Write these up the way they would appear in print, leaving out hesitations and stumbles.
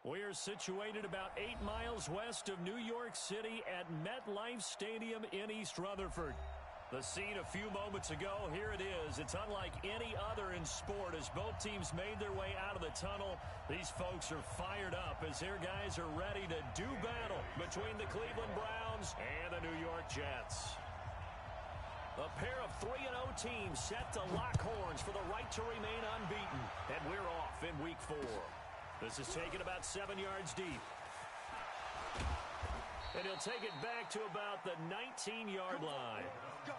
We are situated about 8 miles west of New York City at MetLife Stadium in East Rutherford. The scene a few moments ago, here it is. It's unlike any other in sport as both teams made their way out of the tunnel. These folks are fired up as their guys are ready to do battle between the Cleveland Browns and the New York Jets. A pair of 3-0 teams set to lock horns for the right to remain unbeaten. And we're off in week 4. This is taken about 7 yards deep. And he'll take it back to about the 19-yard line. Let's go.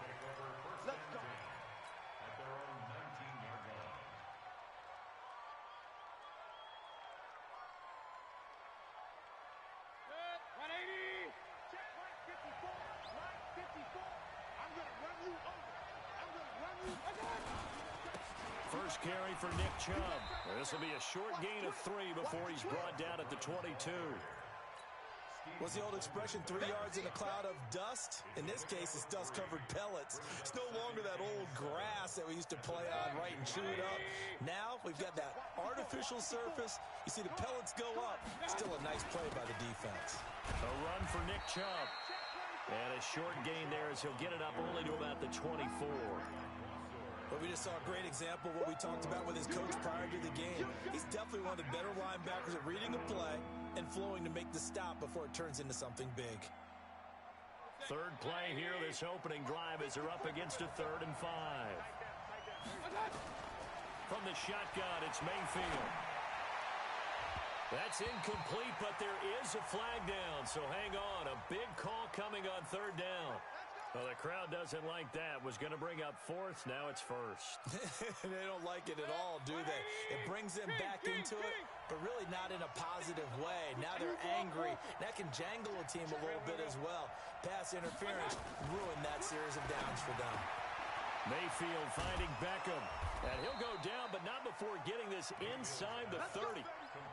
Let's go. At their own 19-yard line. Good. 180. Check line 54. Line 54. I'm going to run you over. I'm going to run you over. First carry for Nick Chubb. This will be a short gain of 3 before he's brought down at the 22. What's the old expression, 3 yards in a cloud of dust? In this case, it's dust-covered pellets. It's no longer that old grass that we used to play on, right, and chew it up. Now we've got that artificial surface. You see the pellets go up. Still a nice play by the defense. A run for Nick Chubb. And a short gain there as he'll get it up only to about the 24. But we just saw a great example of what we talked about with his coach prior to the game. He's definitely one of the better linebackers at reading a play and flowing to make the stop before it turns into something big. Third play here, this opening drive as they're up against a 3rd and 5. From the shotgun, it's Mayfield. That's incomplete, but there is a flag down, so hang on. A big call coming on 3rd down. Well, the crowd doesn't like that. Was going to bring up 4th. Now it's 1st. They don't like it at all, do they? It brings them back into it, but really not in a positive way. Now they're angry. That can jangle a team a little bit as well. Pass interference ruined that series of downs for them. Mayfield finding Beckham. And he'll go down, but not before getting this inside the 30.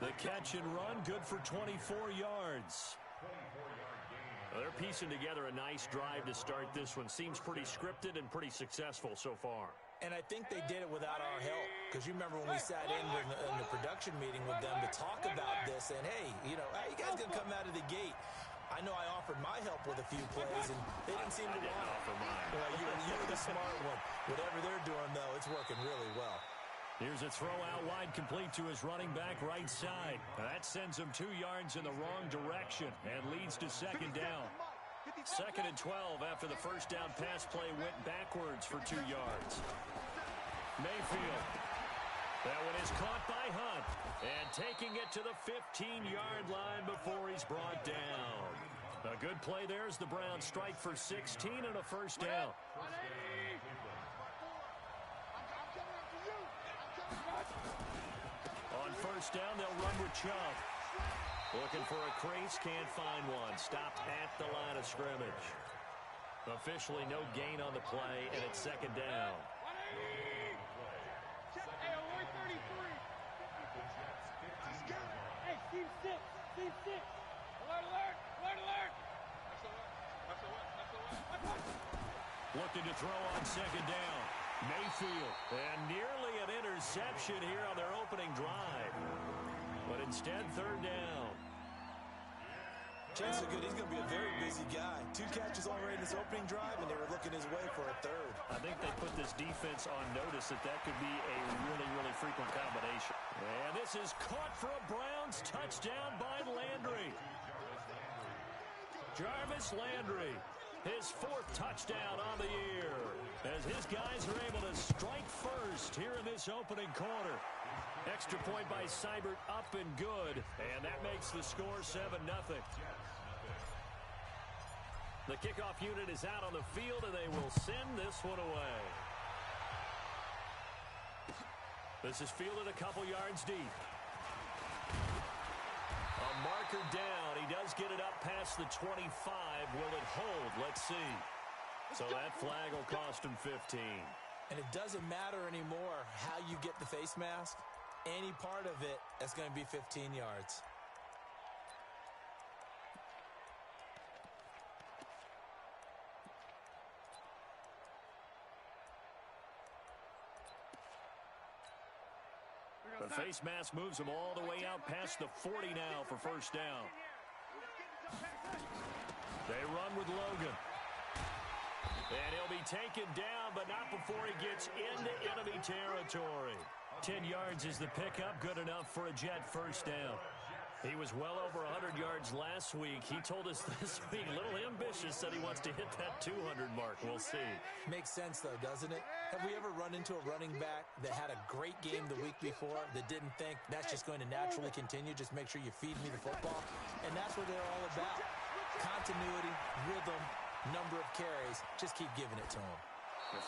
The catch and run, good for 24 yards. Well, they're piecing together a nice drive to start this one. Seems pretty scripted and pretty successful so far. And I think they did it without our help. Because you remember when we sat in the production meeting with them to talk about this. And, hey, you know, hey, you guys going to come out of the gate. I know I offered my help with a few plays, and they didn't seem to want it. Offer mine. Well, you're the smart one. Whatever they're doing, though, it's working really well. Here's a throw out wide complete to his running back right side. That sends him 2 yards in the wrong direction and leads to 2nd down. 2nd and 12 after the first down pass play went backwards for 2 yards. Mayfield. That one is caught by Hunt and taking it to the 15-yard line before he's brought down. A good play there as the Browns strike for 16 and a first down. On first down, they'll run with Chubb. Looking for a crease, can't find one. Stopped at the line of scrimmage. Officially no gain on the play, and it's 2nd down. Hey, Steve 6. Steve 6. Alert, alert, alert, alert. Looking to throw on 2nd down. Mayfield. And nearly an interception here on their opening drive. But instead, 3rd down. Chances are good he's going to be a very busy guy. 2 catches already in his opening drive, and they were looking his way for a 3rd. I think they put this defense on notice that could be a really, really frequent combination. And this is caught for a Browns touchdown by Landry. Jarvis Landry, his 4th touchdown on the year, as his guys are able to strike first here in this opening quarter. Extra point by Seibert, up and good, and that makes the score 7-0. The kickoff unit is out on the field, and they will send this one away. This is fielded a couple yards deep. A marker down. He does get it up past the 25. Will it hold? Let's see. So that flag will cost him 15. And it doesn't matter anymore how you get the face mask. Any part of it, that's going to be 15 yards. The face mask moves him all the way out past the 40 now for first down. They run with Logan. And he'll be taken down, but not before he gets into enemy territory. 10 yards is the pickup, good enough for a Jet first down. He was well over 100 yards last week. He told us this week, a little ambitious, said he wants to hit that 200 mark. We'll see. Makes sense, though, doesn't it? Have we ever run into a running back that had a great game the week before that didn't think that's just going to naturally continue? Just make sure you feed me the football. And that's what they're all about. Continuity, rhythm, number of carries. Just keep giving it to him.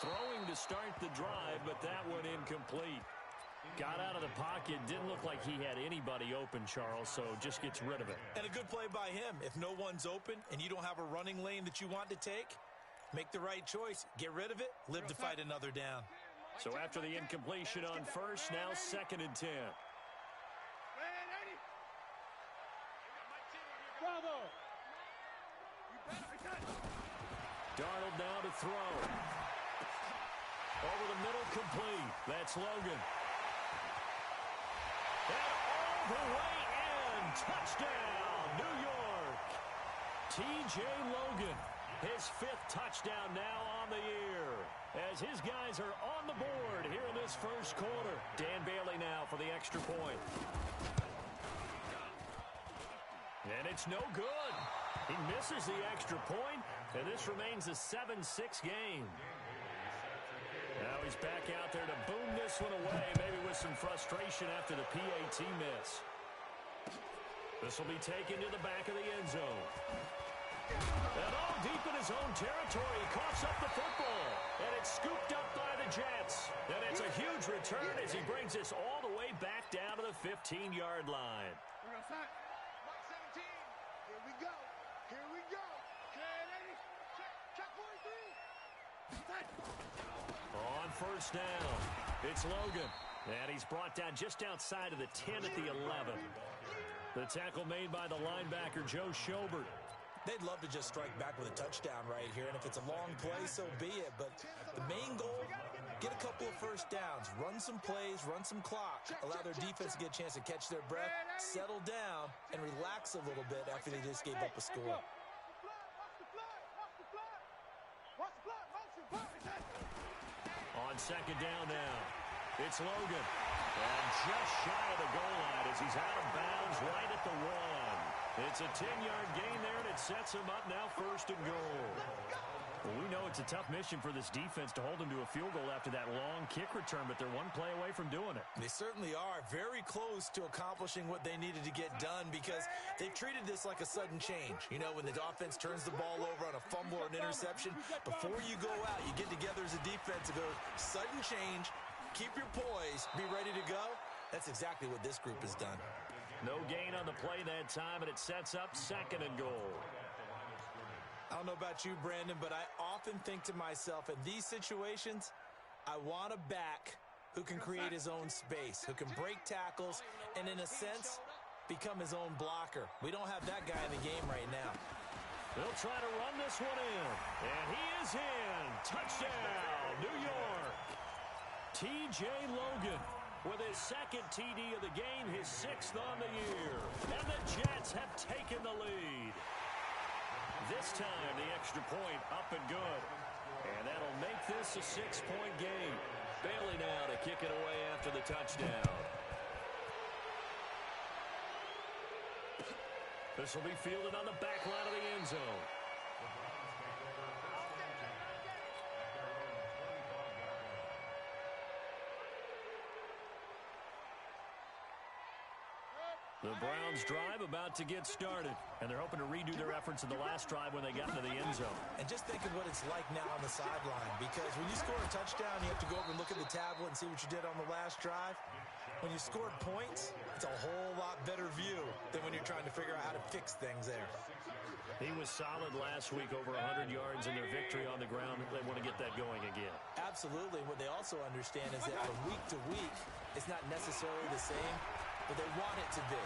Throwing to start the drive, but that one incomplete. Got out of the pocket. Didn't look like he had anybody open, Charles, so just gets rid of it. And a good play by him. If no one's open and you don't have a running lane that you want to take, make the right choice. Get rid of it. Live to fight another down. So after the incompletion on first, now 2nd and 10. Bravo. Darnold now to throw. Over the middle, complete. That's Logan. And all the way in. Touchdown, New York. T.J. Logan, his 5th touchdown now on the year. As his guys are on the board here in this first quarter. Dan Bailey now for the extra point. And it's no good. He misses the extra point, and this remains a 7-6 game. Now he's back out there to boom this one away, maybe with some frustration after the PAT miss. This will be taken to the back of the end zone. And all deep in his own territory, he coughs up the football. And it's scooped up by the Jets. And it's a huge return as he brings this all the way back down to the 15-yard line. We're going to start. Mark 17. Here we go. Here we go. Check 43. On first down, it's Logan. And he's brought down just outside of the 10 at the 11. The tackle made by the linebacker, Joe Schobert. They'd love to just strike back with a touchdown right here, and if it's a long play, so be it. But the main goal, get a couple of first downs, run some plays, run some clock, allow their defense to get a chance to catch their breath, settle down, and relax a little bit after they just gave up a score. On 2nd down now, it's Logan. And just shy of the goal line as he's out of bounds right at the 1. It's a 10-yard gain there, and it sets him up now 1st and goal. Well, we know it's a tough mission for this defense to hold them to a field goal after that long kick return, but they're one play away from doing it. They certainly are very close to accomplishing what they needed to get done because they've treated this like a sudden change. You know, when the offense turns the ball over on a fumble or an interception, before you go out, you get together as a defense and go, sudden change, keep your poise, be ready to go. That's exactly what this group has done. No gain on the play that time, and it sets up 2nd and goal. I don't know about you, Brandon, but I often think to myself, in these situations, I want a back who can create his own space, who can break tackles, and in a sense, become his own blocker. We don't have that guy in the game right now. They'll try to run this one in, and he is in. Touchdown, New York. T.J. Logan with his 2nd TD of the game, his 6th on the year. And the Jets have taken the lead. This time, the extra point up and good. And that'll make this a 6-point game. Bailey now to kick it away after the touchdown. This will be fielded on the back line of the end zone. The Browns drive about to get started, and they're hoping to redo their efforts in the last drive when they got into the end zone. And just think of what it's like now on the sideline, because when you score a touchdown, you have to go over and look at the tablet and see what you did on the last drive. When you scored points, it's a whole lot better view than when you're trying to figure out how to fix things there. He was solid last week, over 100 yards in their victory on the ground. They want to get that going again. Absolutely. What they also understand is that from week to week, it's not necessarily the same, but they want it to be.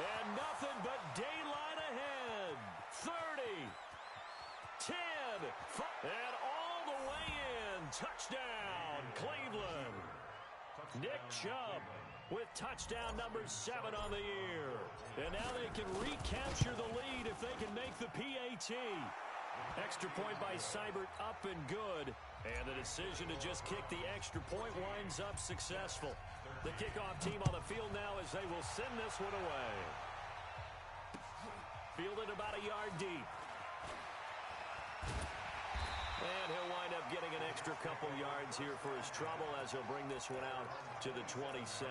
And nothing but daylight ahead. 30, 10, 5, and all the way in. Touchdown, Cleveland. Nick Chubb with touchdown number 7 on the year. And now they can recapture the lead if they can make the PAT. Extra point by Seibert up and good. And the decision to just kick the extra point winds up successful. The kickoff team on the field now as they will send this one away. Fielded about a yard deep. And he'll wind up getting an extra couple yards here for his trouble as he'll bring this one out to the 27.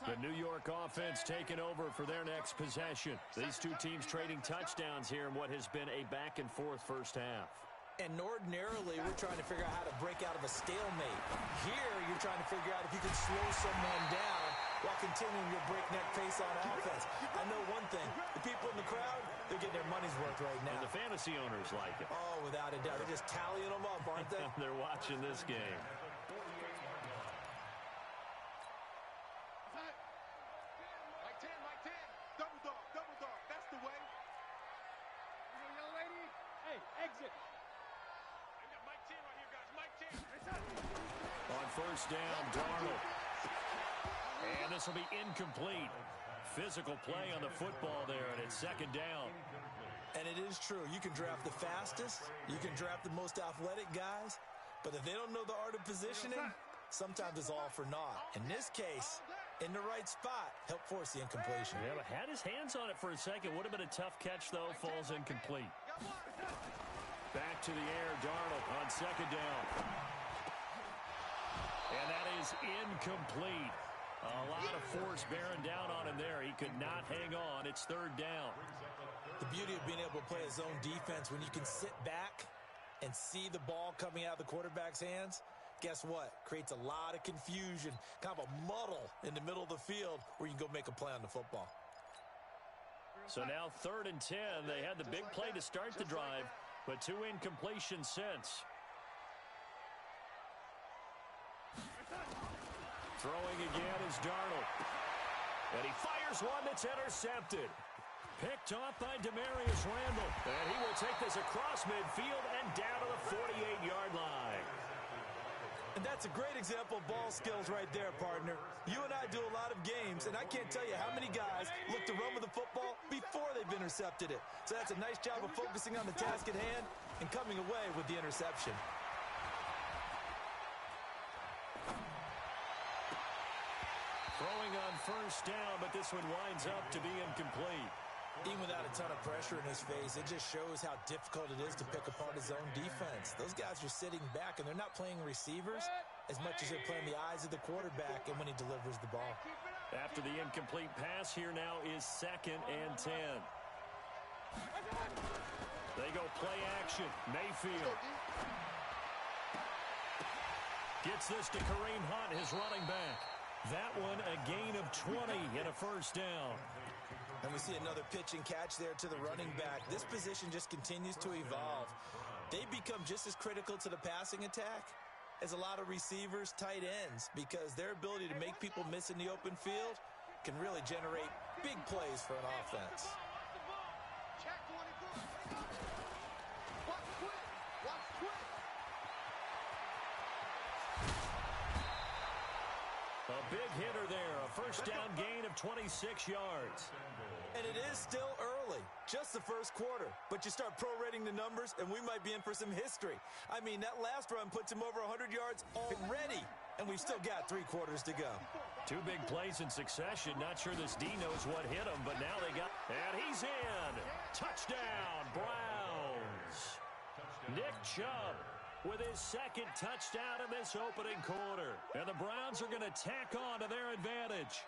The New York offense taking over for their next possession. These two teams trading touchdowns here in what has been a back-and-forth first half. And ordinarily, we're trying to figure out how to break out of a stalemate. Here, you're trying to figure out if you can slow someone down while continuing your breakneck pace on offense. I know one thing. The people in the crowd, they're getting their money's worth right now. And the fantasy owners like it. Oh, without a doubt. They're just tallying them up, aren't they? They're watching this game. First down, Darnold. And this will be incomplete. Physical play on the football there, and it's second down. And it is true. You can draft the fastest. You can draft the most athletic guys. But if they don't know the art of positioning, sometimes it's all for naught. In this case, in the right spot, help force the incompletion. Yeah, but had his hands on it for a second. Would have been a tough catch, though. Falls incomplete. Back to the air, Darnold on second down. And that is incomplete. A lot of force bearing down on him there. He could not hang on. It's third down. The beauty of being able to play a zone defense when you can sit back and see the ball coming out of the quarterback's hands, guess what? Creates a lot of confusion, kind of a muddle in the middle of the field where you can go make a play on the football. So now 3rd and 10. They had the big play to start the drive, but 2 incompletions since. Throwing again is Darnold. And he fires one that's intercepted. Picked off by Demarius Randall. And he will take this across midfield and down to the 48-yard line. And that's a great example of ball skills right there, partner. You and I do a lot of games, and I can't tell you how many guys look to run with the football before they've intercepted it. So that's a nice job of focusing on the task at hand and coming away with the interception. Throwing on first down, but this one winds up to be incomplete. Even without a ton of pressure in his face, it just shows how difficult it is to pick apart his own defense. Those guys are sitting back, and they're not playing receivers as much as they're playing the eyes of the quarterback and when he delivers the ball. After the incomplete pass, here now is 2nd and 10. They go play action. Mayfield gets this to Kareem Hunt, his running back. That one a gain of 20 and a first down. And we see another pitch and catch there to the running back. This position just continues to evolve. They become just as critical to the passing attack as a lot of receivers, tight ends, because their ability to make people miss in the open field can really generate big plays for an offense. A big hitter there, a first down gain of 26 yards. And it is still early, just the first quarter. But you start prorating the numbers, and we might be in for some history. I mean, that last run puts him over 100 yards already, and we've still got 3 quarters to go. 2 big plays in succession. Not sure this D knows what hit him, but now they got... And he's in! Touchdown, Browns! Nick Chubb with his 2nd touchdown in this opening quarter. And the Browns are going to tack on to their advantage.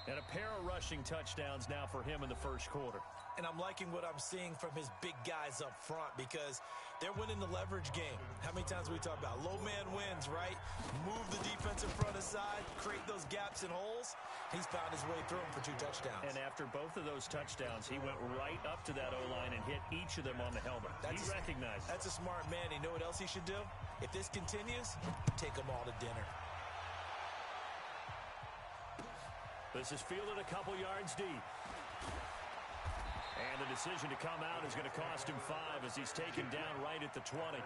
And a pair of rushing touchdowns now for him in the first quarter. And I'm liking what I'm seeing from his big guys up front because they're winning the leverage game. How many times we talk about low man wins, right? Move the defensive front aside, create those gaps and holes. He's found his way through them for 2 touchdowns. And after both of those touchdowns, he went right up to that O-line and hit each of them on the helmet. He recognized. That's a smart man. You know what else he should do? If this continues, take them all to dinner. This is fielded a couple yards deep. And the decision to come out is going to cost him 5 as he's taken down right at the 20.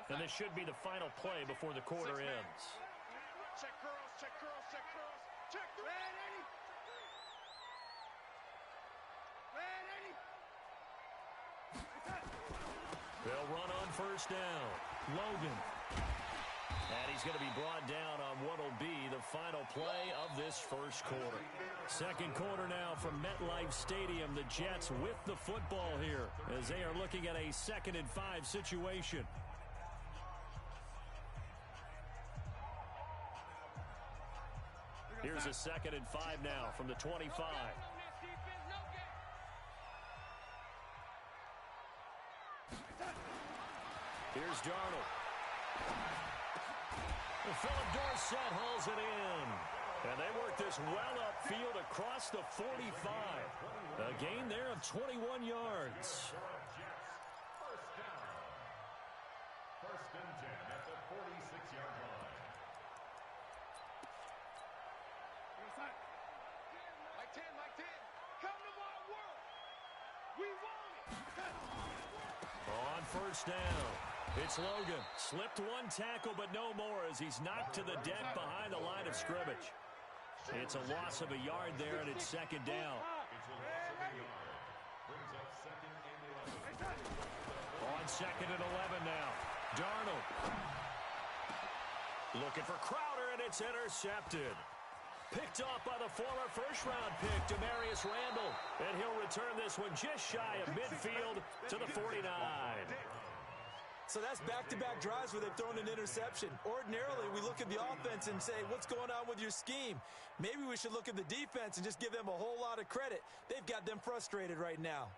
And this should be the final play before the quarter ends. Check curls, check curls, check curls. Check the red 80. Red 80. They'll run on first down. Logan. And he's going to be brought down on what will be the final play of this first quarter. Second quarter now from MetLife Stadium. The Jets with the football here as they are looking at a 2nd and 5 situation. Here's a 2nd and 5 now from the 25. Here's Darnold. Philip Dorsett hauls it in. And they work this well upfield across the 45. A gain there of 21 yards. First and 10 at the 46-yard line. Like 10. Come to my world. We want it. On first down, it's Logan. Slipped one tackle, but no more as he's knocked to the deck behind the line of scrimmage. It's a loss of a yard there, and it's 2nd down. It's a loss of a yard. Brings up 2nd and 11. On 2nd and 11 now. Darnold. Looking for Crowder, and it's intercepted. Picked off by the former first-round pick, Demarius Randall. And he'll return this one just shy of midfield to the 49. So that's back-to-back drives where they've thrown an interception. Ordinarily, we look at the offense and say, what's going on with your scheme? Maybe we should look at the defense and just give them a whole lot of credit. They've got them frustrated right now.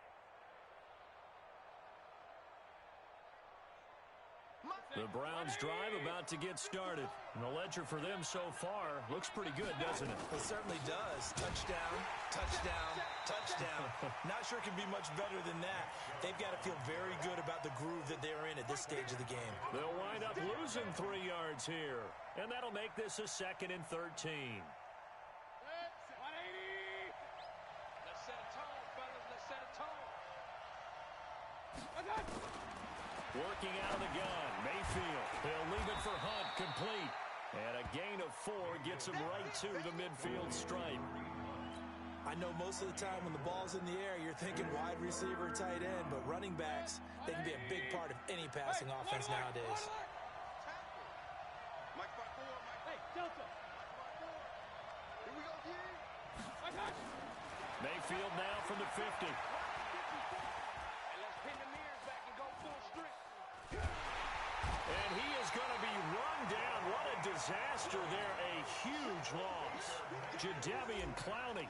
The Browns drive about to get started. And the ledger for them so far looks pretty good, doesn't it? It certainly does. Touchdown, touchdown, touchdown. Not sure it can be much better than that. They've got to feel very good about the groove that they're in at this stage of the game. They'll wind up losing 3 yards here. And that'll make this a 2nd and 13. 180. Let's set a tone, fellas. Let's set a tone. Working out of the gun, Mayfield. He'll leave it for Hunt, complete. And a gain of 4 gets him right to the midfield stripe. I know most of the time when the ball's in the air, you're thinking wide receiver, tight end, but running backs, they can be a big part of any passing offense nowadays. Mike 5-4, Mike. Hey, Delta. Here we go, G. Mayfield now from the 50. And let's pin the mirrors back and go full strength. And he is going to be run down. What a disaster there. A huge loss. Jadeveon Clowney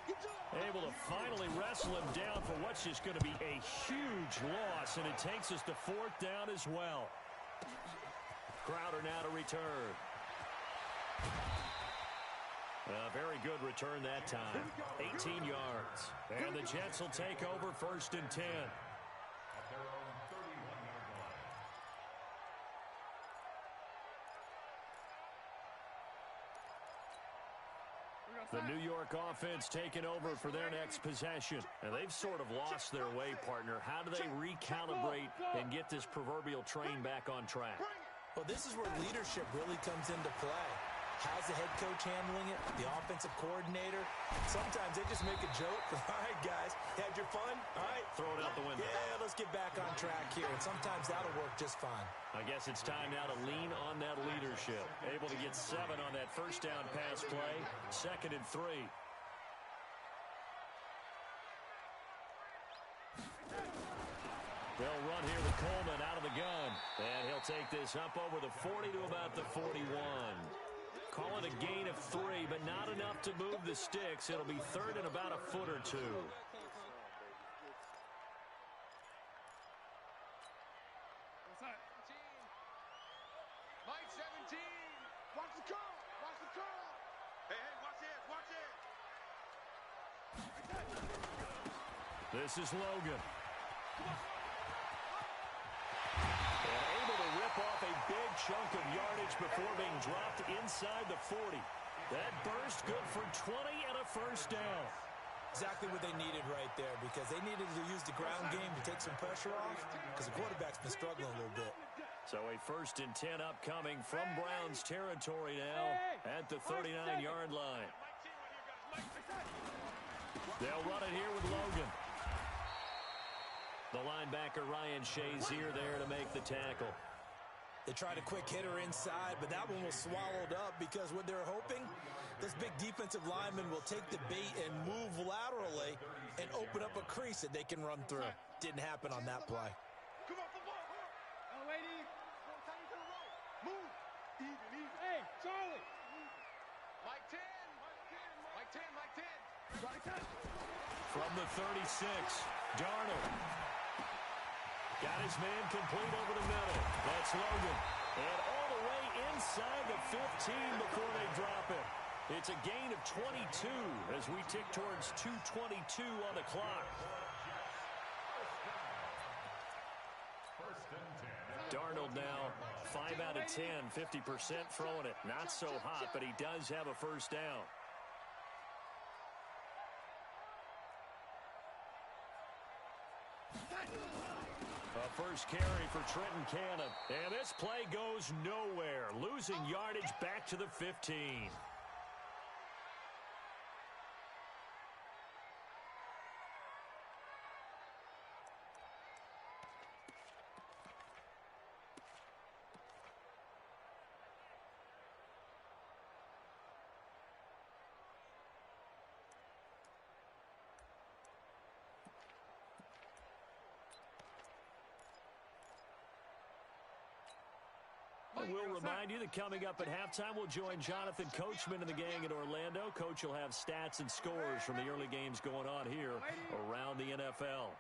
able to finally wrestle him down for what's just going to be a huge loss. And it takes us to 4th down as well. Crowder now to return. A very good return that time. 18 yards. And the Jets will take over 1st and 10. At their own 31-yard line. The New York offense taking over for their next possession. And they've sort of lost their way, partner. How do they recalibrate and get this proverbial train back on track? Well, this is where leadership really comes into play. How's the head coach handling it? The offensive coordinator? Sometimes they just make a joke. All right, guys, had your fun? All right. Throw it out the window. Yeah, let's get back on track here. And sometimes that'll work just fine. I guess it's time now to lean on that leadership. Able to get 7 on that first down pass play. 2nd and 3. They'll run here with Coleman out of the gun. And he'll take this up over the 40 to about the 41. Call it a gain of 3, but not enough to move the sticks. It'll be 3rd and about a foot or 2. Mike 17. Watch the curl. Watch the curl. Hey, watch this. Watch it. This is Logan. chunk of yardage before being dropped inside the 40. That burst good for 20 and a first down. Exactly what they needed right there, because they needed to use the ground game to take some pressure off, because the quarterback's been struggling a little bit. So a 1st and 10 upcoming from Browns territory now at the 39-yard line. They'll run it here with Logan. The linebacker Ryan Shazier there to make the tackle. They tried a quick hitter inside, but that one was swallowed up because what they're hoping, this big defensive lineman will take the bait and move laterally and open up a crease that they can run through. Didn't happen on that play. Come off the ball. Lady. Move. Even. Hey, Charlie. Mike 10. Mike 10. Mike 10. From the 36, Darnold. Got his man complete over the middle. That's Logan. And all the way inside the 15 before they drop it. It's a gain of 22 as we tick towards 2:22 on the clock. Darnold now 5 out of 10, 50% throwing it. Not so hot, but he does have a first down. A first carry for Trenton Cannon. And this play goes nowhere. Losing yardage back to the 15. We'll remind you that coming up at halftime, we'll join Jonathan Coachman and the gang in Orlando. Coach will have stats and scores from the early games going on here around the NFL.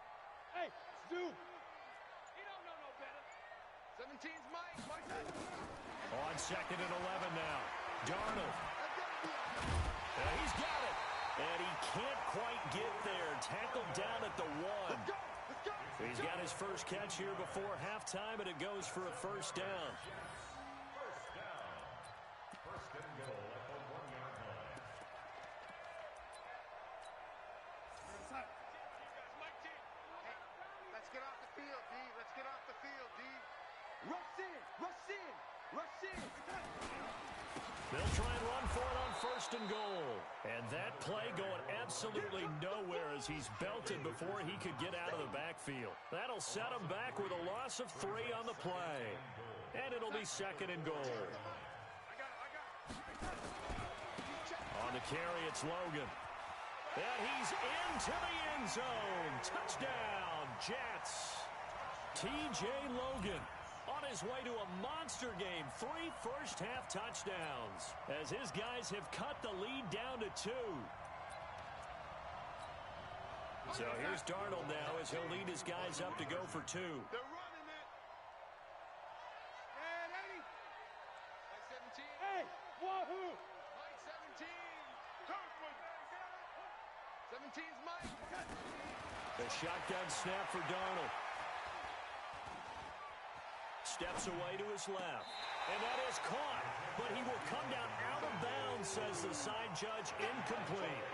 Hey, Stu. He don't know no better. 17's Mike. On 2nd and 11 now. Darnold. He's got it. And he can't quite get there. Tackled down at the 1. He's got his first catch here before halftime, and it goes for a first down. Let's get off the field, D. Let's get off the field, D. Rush in. They'll try and run for it on 1st and goal. And that play going absolutely nowhere as he's belted before he could get out of the backfield. That'll set him back with a loss of 3 on the play. And it'll be 2nd and goal. On the carry, it's Logan. And he's into the end zone. Touchdown, Jets. T.J. Logan on his way to a monster game. 3 first-half touchdowns as his guys have cut the lead down to 2. So here's Darnold now as he'll lead his guys up to go for 2. They're running it. And Eddie. Mike 17. Hey, wahoo. Mike 17. 17's Mike. The shotgun snap for Darnold. Steps away to his left. And that is caught. But he will come down out of bounds, says the side judge, incomplete.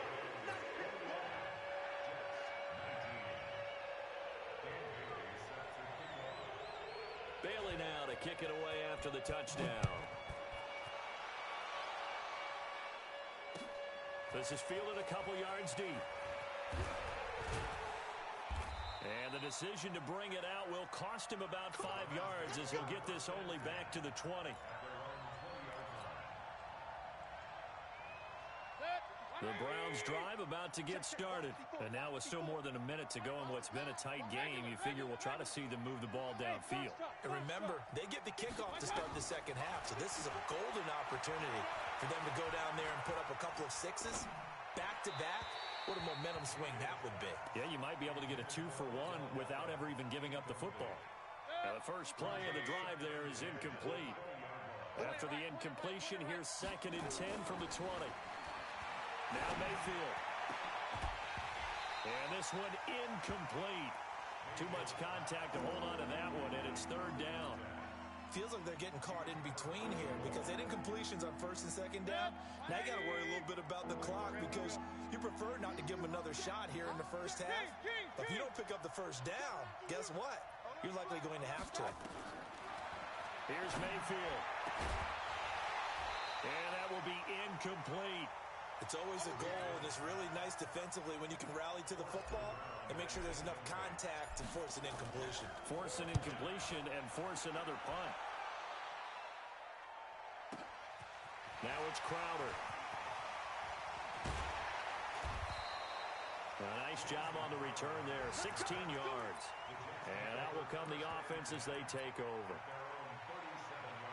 Bailey now to kick it away after the touchdown. This is fielded a couple yards deep. And the decision to bring it out will cost him about 5 yards as he'll get this only back to the 20. The Browns drive about to get started. And now with still more than a minute to go in what's been a tight game, you figure we'll try to see them move the ball downfield. And remember, they get the kickoff to start the second half, so this is a golden opportunity for them to go down there and put up a couple of 6s back-to-back. What a momentum swing that would be. Yeah, you might be able to get a 2-for-1 without ever even giving up the football. Now, the first play of the drive there is incomplete. After the incompletion, here's 2nd and 10 from the 20. Now Mayfield. And this one incomplete. Too much contact to hold on to that one, and it's 3rd down. feels like they're getting caught in between here because they didn't completions on first and second down. Now you got to worry a little bit about the clock because you prefer not to give them another shot here in the first half. But if you don't pick up the first down, guess what? You're likely going to have to. Here's Mayfield. And that will be incomplete. It's always a goal, and it's really nice defensively when you can rally to the football and make sure there's enough contact to force an incompletion. Force an incompletion and force another punt. Now it's Crowder. A nice job on the return there, 16 yards. And out will come the offense as they take over.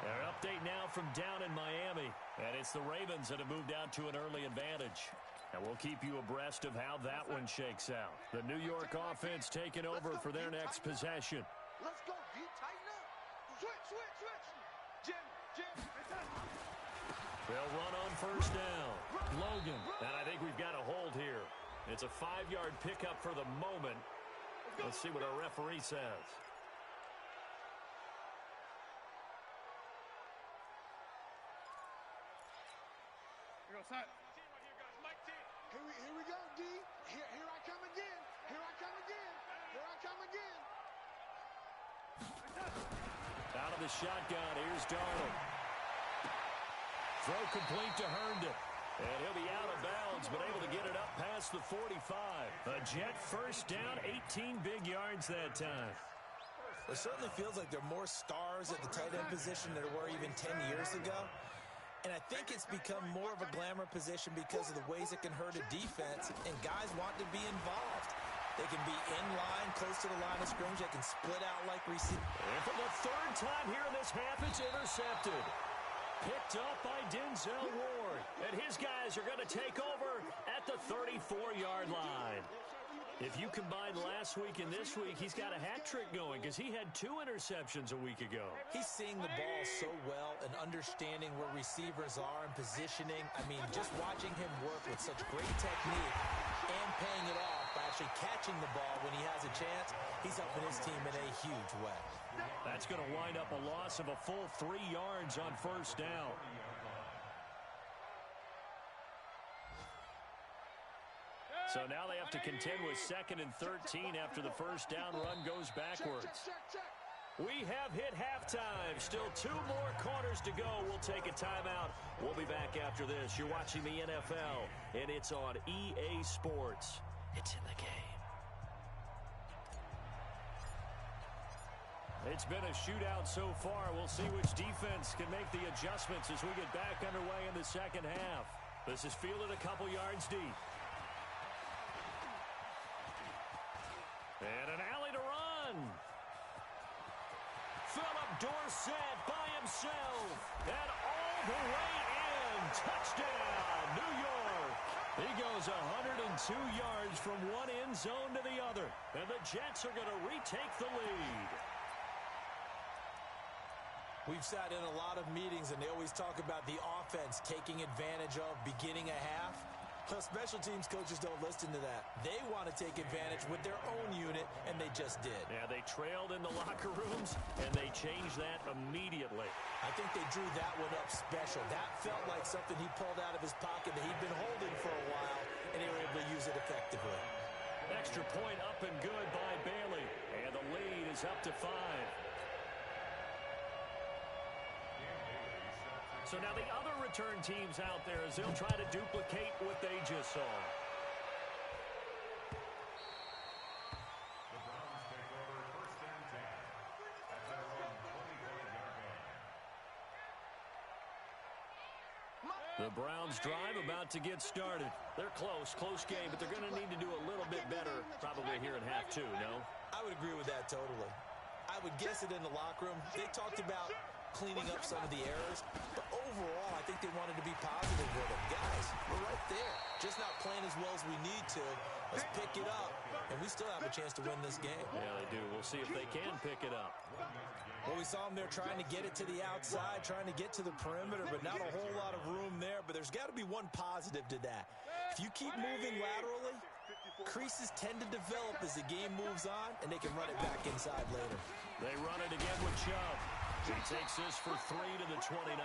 An update now from down in Miami. And it's the Ravens that have moved out to an early advantage. And we'll keep you abreast of how that one shakes out. The New York offense taking over for their next possession. Let's go, D. Tighten up. Switch. Jim. They'll run on first down. Logan. And I think we've got a hold here. It's a 5-yard pickup for the moment. Let's see what our referee says. Here we go, D. Here I come again. Out of the shotgun, here's Darnold. Throw complete to Herndon. And he'll be out of bounds, but able to get it up past the 45. A Jet first down, 18 big yards that time. It certainly feels like there are more stars at the tight end position than there were even 10 years ago. And I think it's become more of a glamour position because of the ways it can hurt a defense, and guys want to be involved. They can be in line, close to the line of scrimmage. They can split out like receivers. And for the third time here in this half, it's intercepted. Picked up by Denzel Ward. And his guys are going to take over at the 34-yard line. If you combine last week and this week, he's got a hat trick going because he had 2 interceptions a week ago. He's seeing the ball so well and understanding where receivers are and positioning. I mean, just watching him work with such great technique and paying it off by actually catching the ball when he has a chance, he's helping his team in a huge way. That's going to wind up a loss of a full 3 yards on first down. So now they have to contend with 2nd and 13 after the first down run goes backwards. We have hit halftime. Still 2 more quarters to go. We'll take a timeout. We'll be back after this. You're watching the NFL, and it's on EA Sports. It's in the game. It's been a shootout so far. We'll see which defense can make the adjustments as we get back underway in the second half. This is fielded a couple yards deep. And an alley to run. Philip Dorsett by himself. And all the way in. Touchdown, New York. He goes 102 yards from one end zone to the other. And the Jets are going to retake the lead. We've sat in a lot of meetings, and they always talk about the offense taking advantage of beginning a half. Special teams coaches don't listen to that. They want to take advantage with their own unit, and they just did. Yeah, they trailed in the locker rooms, and they changed that immediately. I think they drew that one up special. That felt like something he pulled out of his pocket that he'd been holding for a while, and they were able to use it effectively. Extra point up and good by Bailey, and the lead is up to 5. So now the other return teams out there as they'll try to duplicate what they just saw. The Browns drive about to get started. They're close game, but they're going to need to do a little bit better probably here in half 2, no? I would agree with that totally. I would guess it in the locker room. They talked about cleaning up some of the errors, but overall, I think they wanted to be positive with it. Guys, we're right there. Just not playing as well as we need to. Let's pick it up, and we still have a chance to win this game. Yeah, they do. We'll see if they can pick it up. Well, we saw them there trying to get it to the outside, trying to get to the perimeter, but not a whole lot of room there. But there's got to be one positive to that. If you keep moving laterally, creases tend to develop as the game moves on, and they can run it back inside later. They run it again with Chubb. He takes this for 3 to the 29.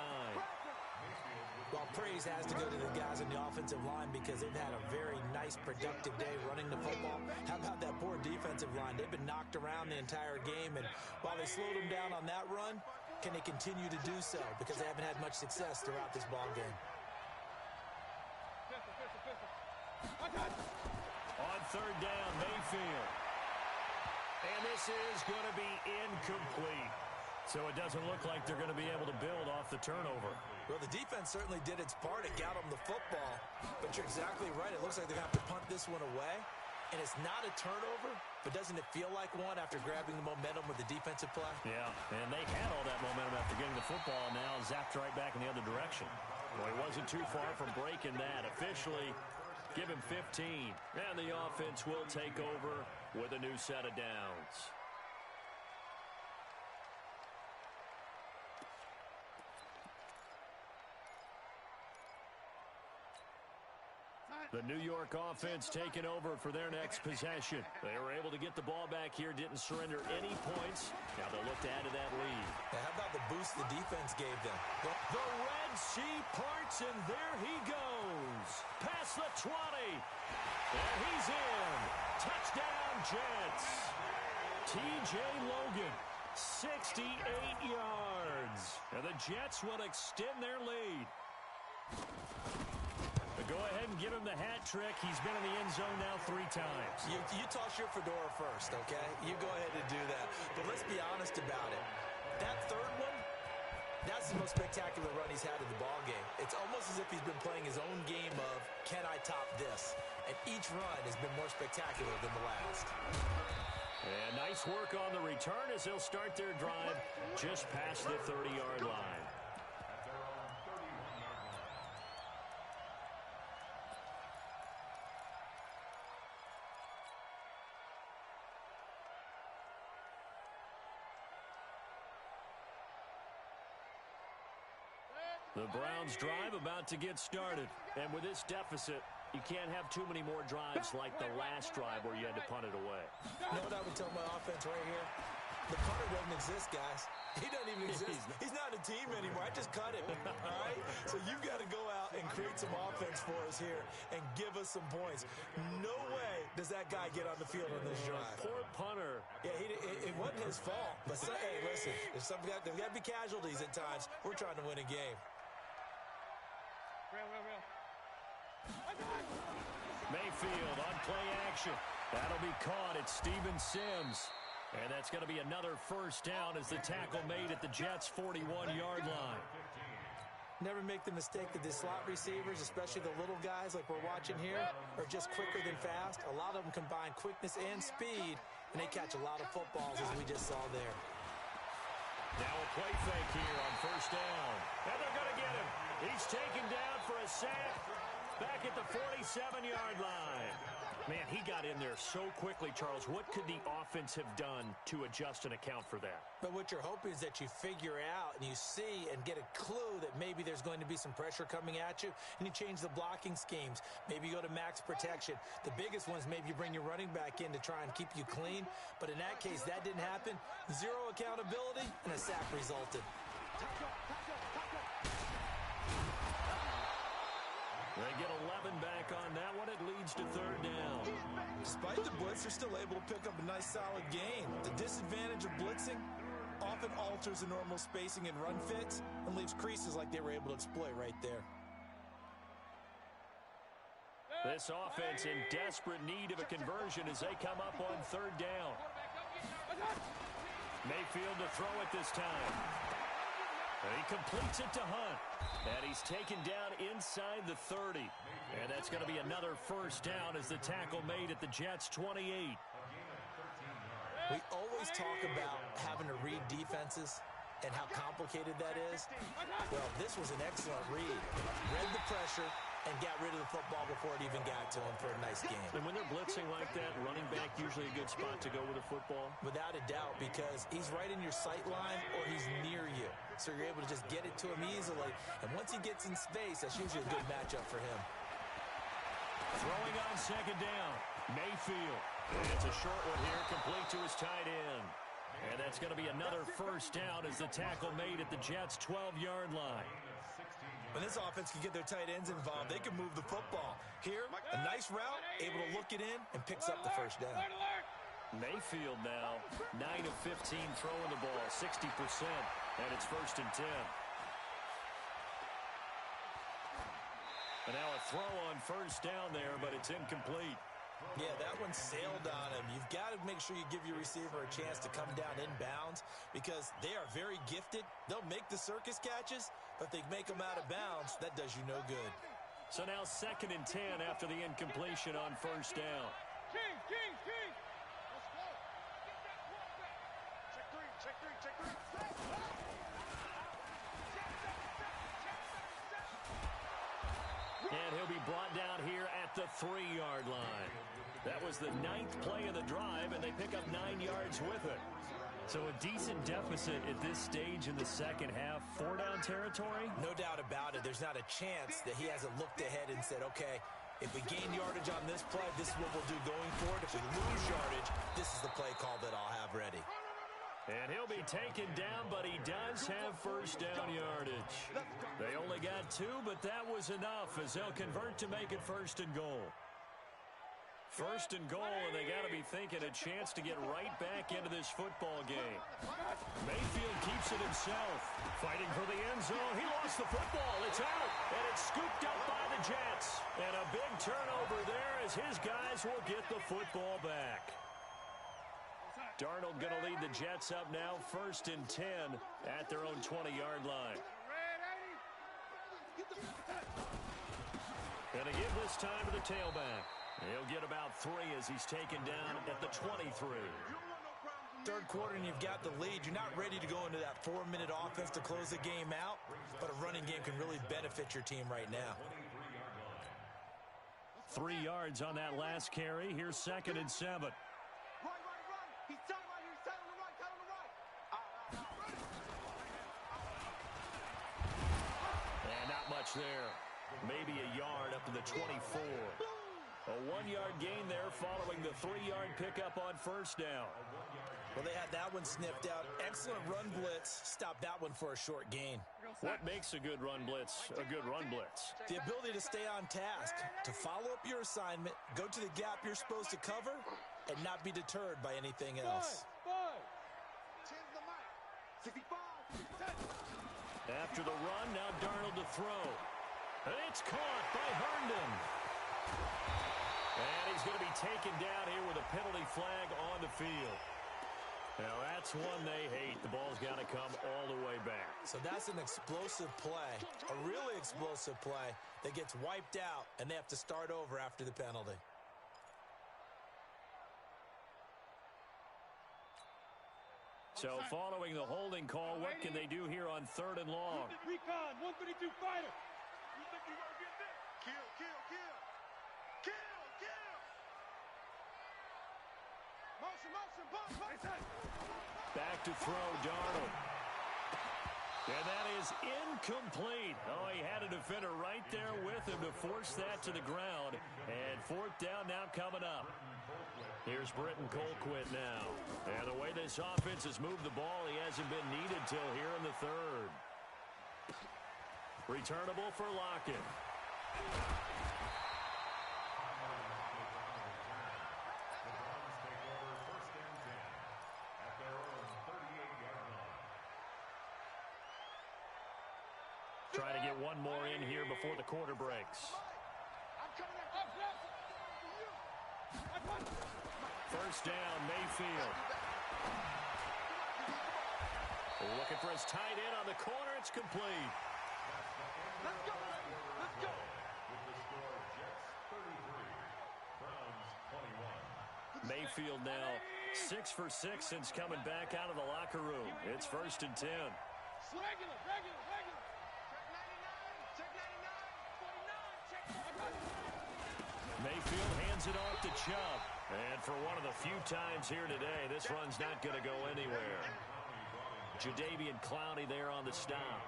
Well, praise has to go to the guys on the offensive line because they've had a very nice, productive day running the football. How about that poor defensive line? They've been knocked around the entire game, and while they slowed them down on that run, can they continue to do so? Because they haven't had much success throughout this ball game. On third down, Mayfield. And this is going to be incomplete. So it doesn't look like they're going to be able to build off the turnover. Well, the defense certainly did its part. It got them the football. But you're exactly right. It looks like they're going to have to punt this one away. And it's not a turnover, but doesn't it feel like one after grabbing the momentum with the defensive play? Yeah, and they had all that momentum after getting the football, and now zapped right back in the other direction. Well, he wasn't too far from breaking that. Officially, give him 15. And the offense will take over with a new set of downs. The New York offense taking over for their next possession. They were able to get the ball back here, didn't surrender any points. Now they'll look to add to that lead. Now, how about the boost the defense gave them? The Red Sea parts, and there he goes. Past the 20. And he's in. Touchdown, Jets. T.J. Logan, 68 yards. And the Jets will extend their lead. Go ahead and give him the hat trick. He's been in the end zone now 3 times. You toss your fedora first, okay? You go ahead and do that. But let's be honest about it. That third one, that's the most spectacular run he's had in the ballgame. It's almost as if he's been playing his own game of, can I top this? And each run has been more spectacular than the last. And nice work on the return as they'll start their drive just past the 30-yard line. The Browns drive about to get started. And with this deficit, you can't have too many more drives like the last drive where you had to punt it away. You know what I would tell my offense right here? The punter doesn't exist, guys. He doesn't even exist. He's not a team anymore. I just cut him, all right? So you've got to go out and create some offense for us here and give us some points. No way does that guy get on the field on this drive. Poor punter. Yeah, it wasn't his fault. But, hey, listen, there's got to be casualties at times. We're trying to win a game. Mayfield on play action. That'll be caught at Steven Sims. And that's going to be another first down as the tackle made at the Jets' 41-yard line. Never make the mistake that the slot receivers, especially the little guys like we're watching here, are just quicker than fast. A lot of them combine quickness and speed, and they catch a lot of footballs, as we just saw there. Now a play fake here on first down. And they're going to get him. He's taken down for a sack back at the 47-yard line. Man, he got in there so quickly, Charles. What could the offense have done to adjust and account for that? But what you're hoping is that you figure out and you see and get a clue that maybe there's going to be some pressure coming at you, and you change the blocking schemes. Maybe you go to max protection. The biggest ones, maybe you bring your running back in to try and keep you clean. But in that case, that didn't happen. Zero accountability, and a sack resulted. They get 11 back on that one. It leads to third down. Despite the blitz, they're still able to pick up a nice, solid gain. The disadvantage of blitzing often alters the normal spacing and run fits and leaves creases like they were able to exploit right there. This offense in desperate need of a conversion as they come up on third down. Mayfield to throw it this time. He completes it to Hunt. And he's taken down inside the 30. And that's going to be another first down as the tackle made at the Jets' 28. We always talk about having to read defenses and how complicated that is. Well, this was an excellent read. Read the pressure and got rid of the football before it even got to him for a nice game. And when they're blitzing like that, running back usually a good spot to go with the football? Without a doubt, because he's right in your sight line or he's near you. So you're able to just get it to him easily. And once he gets in space, that's usually a good matchup for him. Throwing on second down, Mayfield. And it's a short one here, complete to his tight end. And that's going to be another first down as the tackle made at the Jets' 12-yard line. When this offense can get their tight ends involved, they can move the football. Here, a nice route, able to look it in, and picks up the first down. Mayfield now, 9 of 15 throwing the ball, 60%, and it's first and 10. And now a throw on first down there, but it's incomplete. Yeah, that one sailed on him. You've got to make sure you give your receiver a chance to come down inbounds because they are very gifted. They'll make the circus catches, but if they make them out of bounds, that does you no good. So now second and 10 after the incompletion on first down. King. Let's go. Get that quarterback. Check three. And he'll be brought down here at the 3-yard line. That was the 9th play of the drive, and they pick up 9 yards with it. So a decent deficit at this stage in the second half. 4-down territory? No doubt about it. There's not a chance that he hasn't looked ahead and said, okay, if we gain yardage on this play, this is what we'll do going forward. If we lose yardage, this is the play call that I'll have ready. And he'll be taken down, but he does have first down yardage. They only got 2, but that was enough as they'll convert to make it first and goal. First and goal, and they got to be thinking a chance to get right back into this football game. Mayfield keeps it himself. Fighting for the end zone. He lost the football. It's out, and it's scooped up by the Jets. And a big turnover there as his guys will get the football back. Darnold going to lead the Jets up now, first and 10 at their own 20-yard line. And a give this time to the tailback. He'll get about 3 as he's taken down at the 23. Third quarter and you've got the lead. You're not ready to go into that 4-minute offense to close the game out, but a running game can really benefit your team right now. 3 yards on that last carry. Here's second and 7. He's telling right here. He's telling on the right. Telling on the right. And not much there. Maybe a yard up to the 24. A 1-yard gain there following the 3-yard pickup on first down. Well, they had that one sniffed out. Excellent run blitz. Stopped that one for a short gain. What makes a good run blitz a good run blitz? The ability to stay on task, to follow up your assignment, go to the gap you're supposed to cover, and not be deterred by anything else. 10 to the mic. 65. 10. After the run, now Darnold to throw. And it's caught by Herndon. And he's going to be taken down here with a penalty flag on the field. Now, that's one they hate. The ball's got to come all the way back. So that's an explosive play, a really explosive play that gets wiped out, and they have to start over after the penalty. So following the holding call, what can they do here on 3rd and long? Recon, 132 fighter. You think you're going to get this? Kill. Motion, bump. Back to throw, Darnold. And that is incomplete. Oh, he had a defender right there with him to force that to the ground. And 4th down now coming up. Here's Britton Colquitt now. And the way this offense has moved the ball, he hasn't been needed till here in the 3rd. Returnable for Lockett. Try to get one more in here before the quarter breaks. First down, Mayfield. Looking for his tight end on the corner. It's complete. Let's go. With the score, Jets 33, Browns 21. Mayfield now 6 for 6 since coming back out of the locker room. It's first and 10. Regular. Check 99, 49, check. Mayfield hands it off to Chubb. And for one of the few times here today, this run's not going to go anywhere. Jadeveon Clowney there on the stop.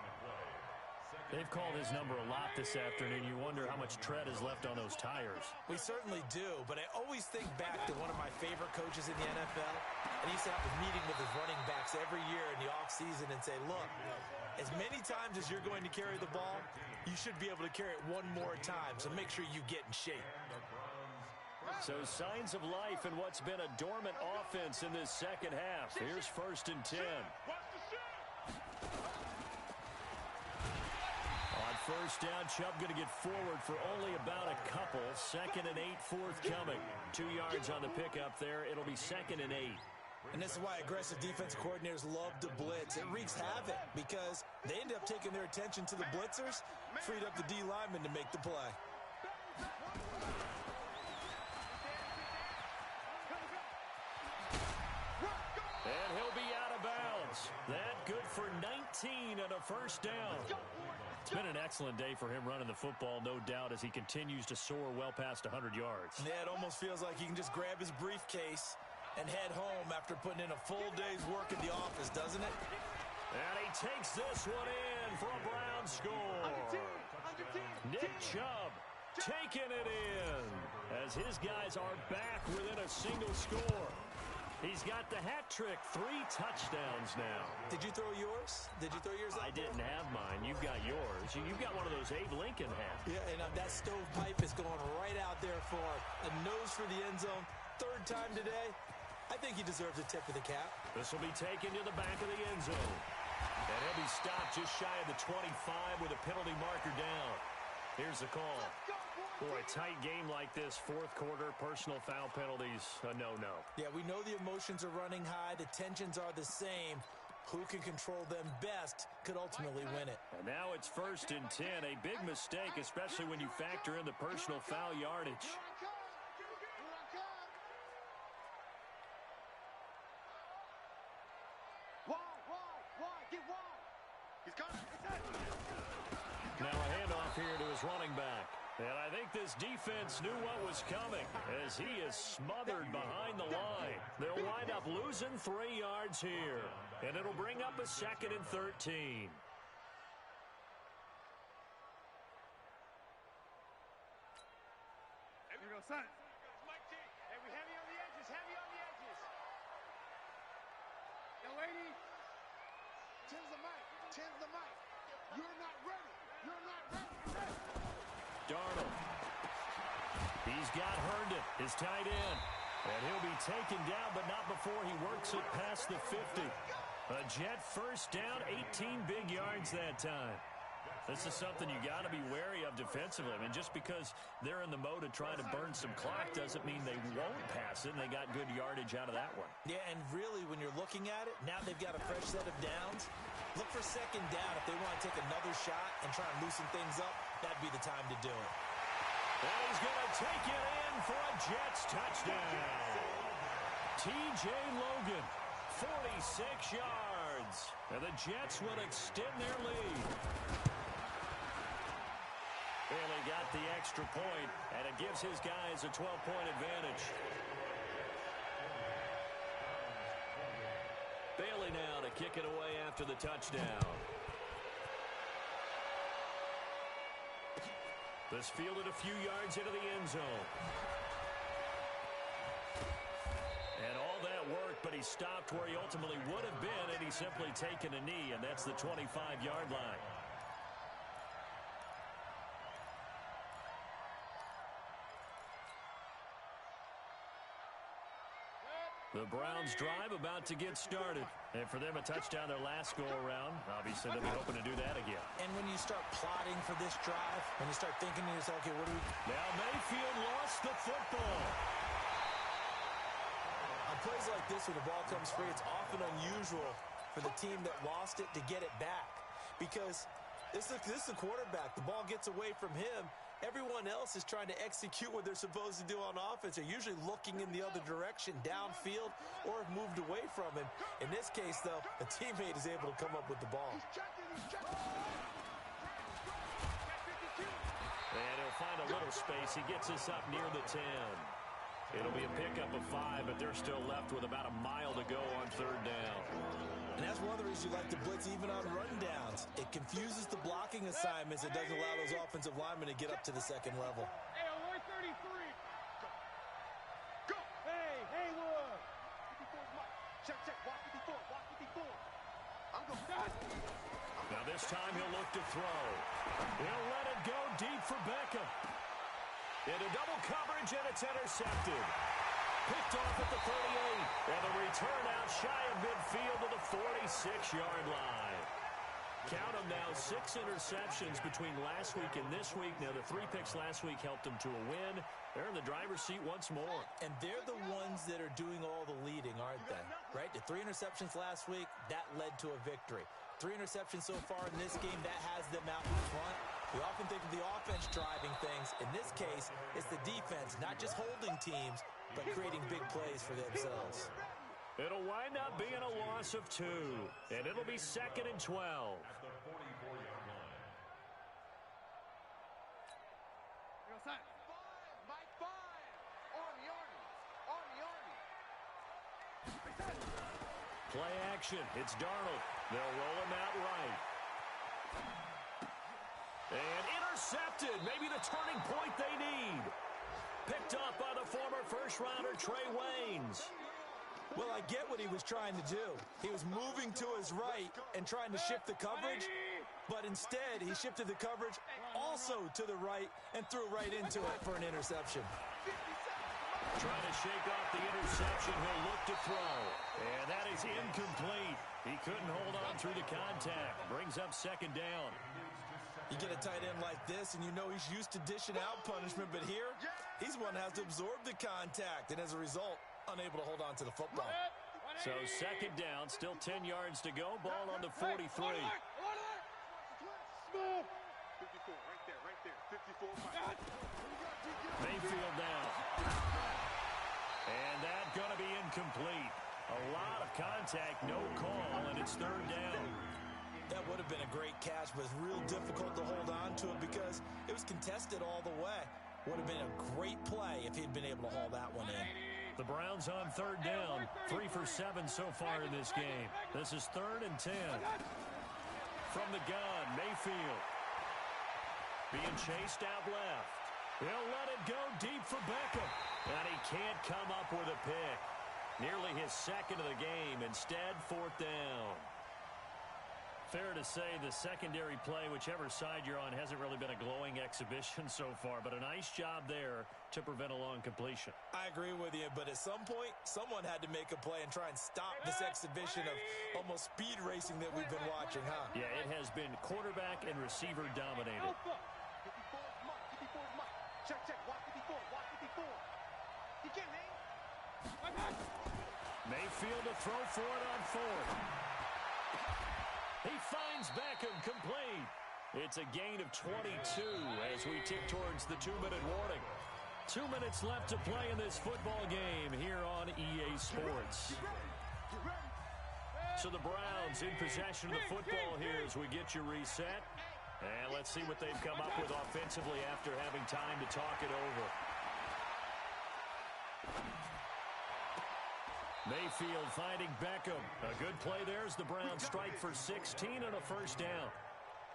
They've called his number a lot this afternoon. You wonder how much tread is left on those tires. We certainly do, but I always think back to one of my favorite coaches in the NFL, and he used to have a meeting with his running backs every year in the offseason and say, look, as many times as you're going to carry the ball, you should be able to carry it one more time, so make sure you get in shape. So signs of life in what's been a dormant offense in this second half. Here's 1st and 10. On 1st down, Chubb going to get forward for only about a couple. 2nd and 8 forthcoming. 2 yards on the pickup there. It'll be 2nd and 8. And this is why aggressive defensive coordinators love to blitz. It wreaks havoc because they end up taking their attention to the blitzers, freed up the D lineman to make the play. And he'll be out of bounds. That good for 19 and a 1st down. It's been an excellent day for him running the football, no doubt, as he continues to soar well past 100 yards. Yeah, it almost feels like he can just grab his briefcase and head home after putting in a full day's work in the office, doesn't it? And he takes this one in for a Brown score. Nick Chubb taking it in as his guys are back within a single score. He's got the hat trick, 3 touchdowns now. Did you throw yours? Did you throw yours? I didn't have mine. You've got yours. You've got one of those Abe Lincoln hats. Yeah, and that stovepipe is going right out there for a nose for the end zone. 3rd time today. I think he deserves a tip of the cap. This will be taken to the back of the end zone. And he'll be stopped just shy of the 25 with a penalty marker down. Here's the call. Boy, a tight game like this, 4th quarter, personal foul penalties, a no-no. Yeah, we know the emotions are running high. The tensions are the same. Who can control them best could ultimately win it. And now it's 1st and 10. A big mistake, especially when you factor in the personal foul yardage. Now a handoff here to his running back. And I think this defense knew what was coming as he is smothered behind the line. They'll wind up losing 3 yards here. And it'll bring up a 2nd and 13. Here we go, son. Hey, we heavy on the edges, heavy on the edges. Young lady, tens the mic, tens the mic. You're not ready. You're not ready. Darnold. He's got Herndon, his tight end. And he'll be taken down, but not before he works it past the 50. A Jet 1st down, 18 big yards that time. This is something you got to be wary of defensively. I mean, just because they're in the mode of trying to burn some clock doesn't mean they won't pass it, and they got good yardage out of that one. Yeah, and really, when you're looking at it, now they've got a fresh set of downs. Look for 2nd down. If they want to take another shot and try and loosen things up, that'd be the time to do it. And he's going to take it in for a Jets touchdown. T.J. Logan, 46 yards. And the Jets will extend their lead. Bailey got the extra point, and it gives his guys a 12-point advantage. Bailey now to kick it away after the touchdown. This fielded a few yards into the end zone. And all that work, but he stopped where he ultimately would have been, and he's simply taken a knee, and that's the 25-yard line. The Browns drive about to get started. And for them, a touchdown their last go-around. Obviously, they'll be hoping to do that again. And when you start plotting for this drive, when you start thinking to yourself, okay, what do we... Now Mayfield lost the football. On plays like this, when the ball comes free, it's often unusual for the team that lost it to get it back. Because this is the quarterback. The ball gets away from him. Everyone else is trying to execute what they're supposed to do on offense. They're usually looking in the other direction, downfield, or have moved away from him. In this case, though, a teammate is able to come up with the ball. And he'll find a little space. He gets us up near the 10. It'll be a pickup of 5, but they're still left with about a mile to go on 3rd down. And that's one of the reasons you like to blitz even on rundowns. It confuses the blocking assignments. It doesn't allow those offensive linemen to get up to the second level. Hey, alert 33. Go. Hey, Haywood. 54's Mike. Check, check. Walk 54. Walk 54. I'm going. Now this time he'll look to throw. He'll let it go deep for Beckham. Into double coverage, and it's intercepted. Picked off at the 38. And the return out shy of midfield to the 46-yard line. Count them now, 6 interceptions between last week and this week. Now, the 3 picks last week helped them to a win. They're in the driver's seat once more. And they're the ones that are doing all the leading, aren't they? Right? The 3 interceptions last week, that led to a victory. 3 interceptions so far in this game, that has them out in front. We often think of the offense driving things. In this case, it's the defense, not just holding teams, but creating big plays for themselves. It'll wind up being a loss of 2, and it'll be 2nd and 12. At the 44-yard line. Mike 5. Army, Army. Army, Army. Play action. It's Darnold. They'll roll him out right. And intercepted. Maybe the turning point they need. Picked up by the former first-rounder Trey Waynes. Well, I get what he was trying to do. He was moving to his right and trying to shift the coverage, but instead he shifted the coverage also to the right and threw right into it for an interception. Trying to shake off the interception. He'll look to throw. And that is incomplete. He couldn't hold on through the contact. Brings up 2nd down. You get a tight end like this, and you know he's used to dishing out punishment, but here, he's one that has to absorb the contact, and as a result, unable to hold on to the football. So 2nd down, still 10 yards to go. Ball on the 43. 54, right there, right there. 54, Mike. Mayfield now. And that's going to be incomplete. A lot of contact, no call, and it's 3rd down. That would have been a great catch, but it's real difficult to hold on to it because it was contested all the way. Would have been a great play if he'd been able to haul that one in. The Browns on 3rd down. 3 for 7 so far in this game. This is 3rd and 10. From the gun, Mayfield. Being chased out left. He'll let it go deep for Beckham. And he can't come up with a pick. Nearly his 2nd of the game. Instead, 4th down. Fair to say the secondary play, whichever side you're on, hasn't really been a glowing exhibition so far, but a nice job there to prevent a long completion. I agree with you, but at some point, someone had to make a play and try and stop this exhibition of almost speed racing that we've been watching, huh? Yeah, it has been quarterback and receiver dominated. 54's Mike. 54's Mike. Check, check. Walk 54. Walk 54. You can't hang. Mayfield to throw for it on 4th. He finds Beckham complete. It's a gain of 22 as we tick towards the 2-minute warning. 2 minutes left to play in this football game here on EA Sports. So the Browns in possession of the football here as we get you reset. And let's see what they've come up with offensively after having time to talk it over. Mayfield finding Beckham. A good play there as the Browns strike for 16 and a 1st down.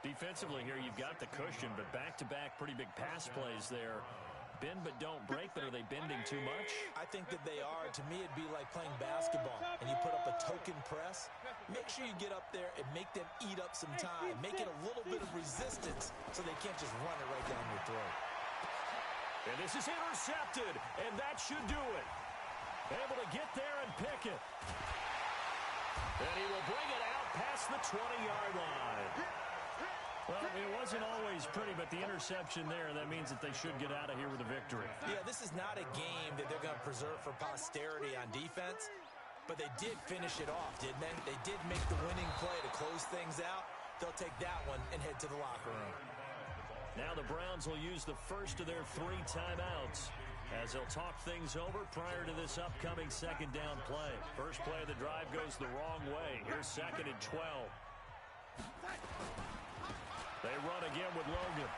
Defensively here, you've got the cushion, but back-to-back pretty big pass plays there. Bend but don't break, but are they bending too much? I think that they are. To me, it'd be like playing basketball, and you put up a token press. Make sure you get up there and make them eat up some time. Make it a little bit of resistance so they can't just run it right down your throat. And this is intercepted, and that should do it. Able to get there and pick it. And he will bring it out past the 20-yard line. Well, it wasn't always pretty, but the interception there, that means that they should get out of here with a victory. Yeah, this is not a game that they're going to preserve for posterity on defense, but they did finish it off, didn't they? They did make the winning play to close things out. They'll take that one and head to the locker room. Now the Browns will use the first of their 3 timeouts as they'll talk things over prior to this upcoming 2nd down play. First play of the drive goes the wrong way. Here's 2nd and 12. They run again with Logan.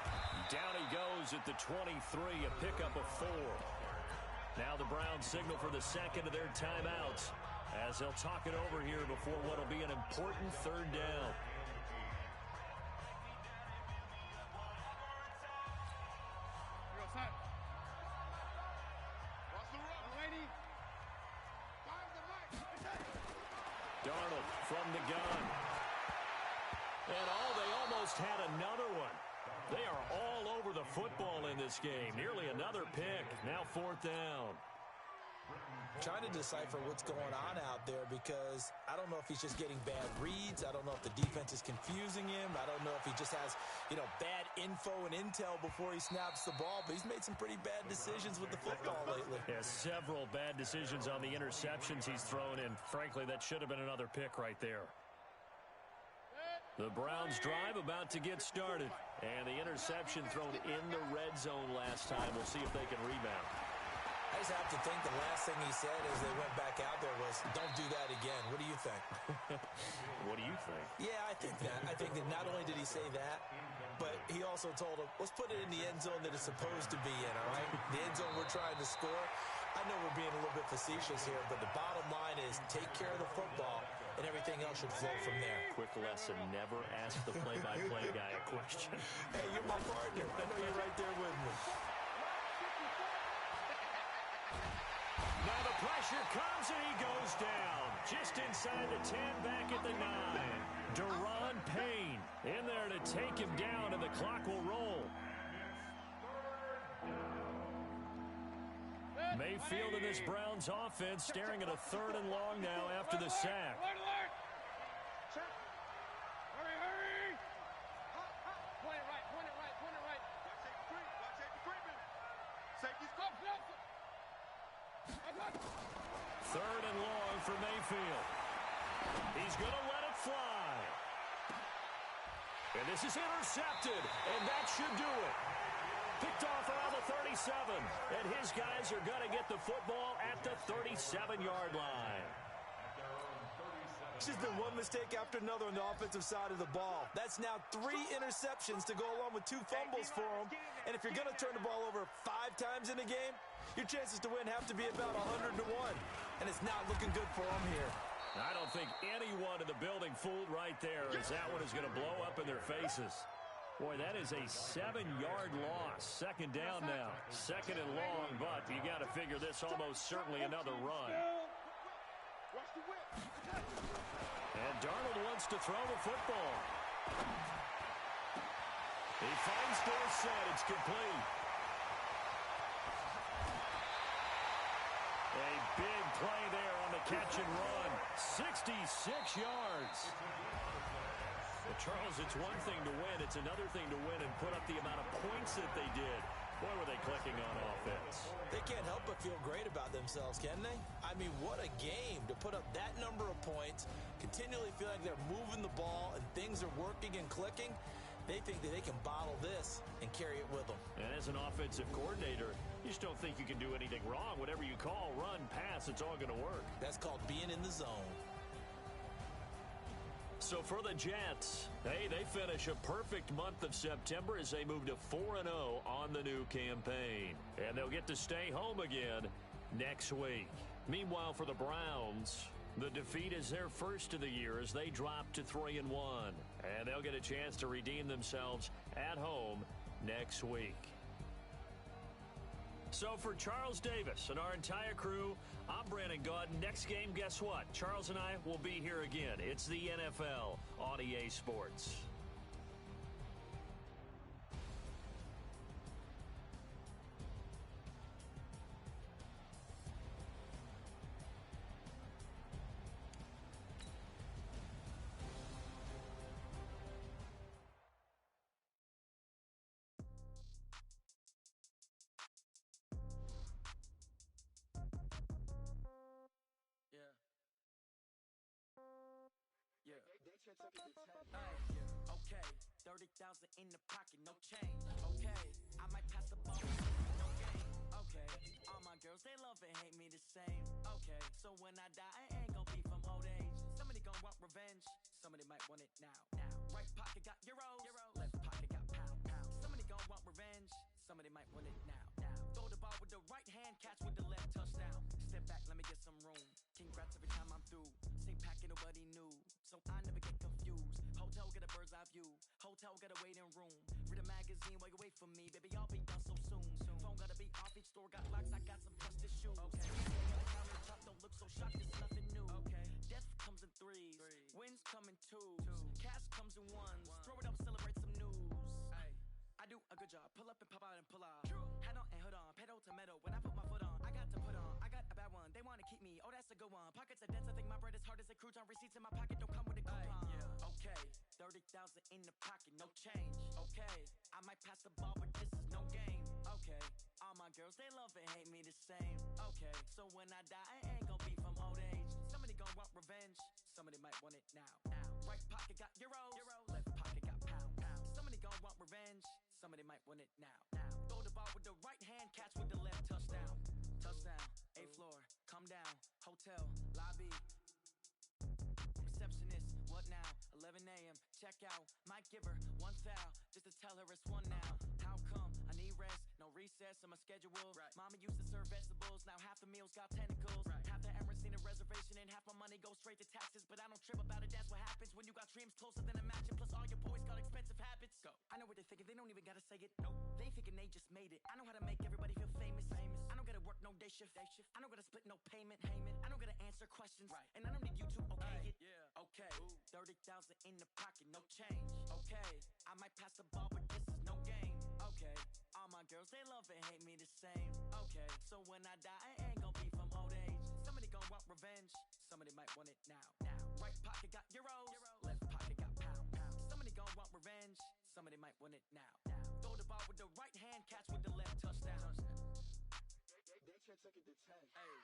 Down he goes at the 23, a pickup of 4. Now the Browns signal for the 2nd of their timeouts as they'll talk it over here before what will be an important third down. Darnold from the gun. And they almost had another one. They are all over the football in this game. Nearly another pick. Now fourth down. Trying to decipher what's going on out there because I don't know if he's just getting bad reads. I don't know if the defense is confusing him. I don't know if he just has, bad info and intel before he snaps the ball. But he's made some pretty bad decisions with the football lately. Yeah, several bad decisions on the interceptions he's thrown in. Frankly, that should have been another pick right there. The Browns drive about to get started. And the interception thrown in the red zone last time. We'll see if they can rebound. I just have to think the last thing he said as they went back out there was, don't do that again. What do you think? What do you think? Yeah, I think that. I think that not only did he say that, but he also told him, let's put it in the end zone that it's supposed to be in, all right? The end zone we're trying to score. I know we're being a little bit facetious here, but the bottom line is take care of the football, and everything else should flow from there. Quick lesson, never ask the play-by-play guy a question. Hey, you're my partner. I know you're right there with me. Now the pressure comes and he goes down. Just inside the 10, back at the 9. Deron Payne in there to take him down, and the clock will roll. Mayfield in this Browns offense staring at a 3rd and long now after the sack. Alert! Hurry! Point it right. Safety's go. 3rd and long for Mayfield. He's going to let it fly. And this is intercepted, and that should do it. Picked off around the 37, and his guys are going to get the football at the 37-yard line. It's just been one mistake after another on the offensive side of the ball. That's now 3 interceptions to go along with 2 fumbles for him. And if you're going to turn the ball over 5 times in a game, your chances to win have to be about 100 to 1. And it's not looking good for him here. I don't think anyone in the building fooled right there, as that one is going to blow up in their faces. Boy, that is a 7-yard loss. 2nd down now. 2nd and long, but you got to figure this almost certainly another run. And Darnold wants to throw the football. He finds Dorsett. It's complete. A big play there on the catch and run. 66 yards. Well, Charles, it's one thing to win. It's another thing to win and put up the amount of points that they did. Boy, were they clicking on offense. They can't help but feel great about themselves, can they? I mean, what a game to put up that number of points, continually feel like they're moving the ball and things are working and clicking. They think that they can bottle this and carry it with them. And as an offensive coordinator, you just don't think you can do anything wrong. Whatever you call, run, pass, it's all going to work. That's called being in the zone. So for the Jets, hey, they finish a perfect month of September as they move to 4-0 on the new campaign. And they'll get to stay home again next week. Meanwhile, for the Browns, the defeat is their first of the year as they drop to 3-1. And they'll get a chance to redeem themselves at home next week. So for Charles Davis and our entire crew, I'm Brandon Gaudin. Next game, guess what? Charles and I will be here again. It's the NFL on EA Sports. Okay, 30,000 in the pocket, no change. Okay, I might pass the ball, no game. Okay, all my girls, they love and hate me the same. Okay, so when I die, I ain't gon' be from old age. Somebody gon' want revenge, somebody might want it now. Right pocket got euros, left pocket got pound. Somebody gon' want revenge, somebody might want it now. Throw the ball with the right hand, catch with the left, touchdown. Step back, let me get some room. Congrats every time I'm through. ain't nobody new, so I never get confused. Hotel get a bird's eye view, hotel get a waiting room. Read a magazine while you wait for me, baby, I'll be done so soon. Phone gotta be off, each store got locks, I got some trusted shoes. Okay, the countertop, don't look so shocked, it's nothing new. Okay, death comes in threes, wins come in twos, cash comes in ones. Throw it up, celebrate some news. I do a good job, pull up and pop out and pull out. Hat on and hood on, pedal to metal. When I put my foot on, I got to put on. I got a bad one, they wanna keep me. Oh, that's a good one. Pockets are dense, I think my bread is hard as a crouton. Receipts in my pocket don't come with a coupon. Okay, 30,000 in the pocket, no change. Okay, I might pass the ball, but this is no game. Okay, all my girls, they love and hate me the same. Okay, so when I die, I ain't gon' be from old age. Somebody gon' want revenge, somebody might want it now. Right pocket got euros, left pocket got pound. Somebody gon' want revenge, somebody might want it now. Throw the ball with the right hand, catch with the left, touchdown. Touchdown, 8th floor, come down, hotel, lobby. Receptionist, what now? 11 a.m., check out. Might give her one foul, just to tell her it's one now. How come? I need rest, no recess in my schedule. Mama used to serve vegetables, now half the meals got tentacles. Half the Emirates need a reservation and half my money goes straight to taxes. But I don't trip about it, that's what happens when you got dreams closer than a mansion. Plus all your boys got expensive habits. Go. I know what they're thinking, they don't even gotta say it. Nope. They thinking they just made it. I know how to make everybody feel famous. I don't gotta work no day shift. I don't gotta split no payment. I don't gotta answer questions. And I don't need you to okay it. Okay, 30,000 in the pocket, no change. Okay, I might pass the ball, but this is no game. Okay, all my girls, they love and hate me the same. Okay, so when I die, I ain't gon' be from old age. Somebody gon' want revenge, somebody might want it now. Right pocket got euros, left pocket got pound. Somebody gon' want revenge, somebody might want it now. Throw the ball with the right hand, catch with the left, touchdown. They can't take it to 10. Hey.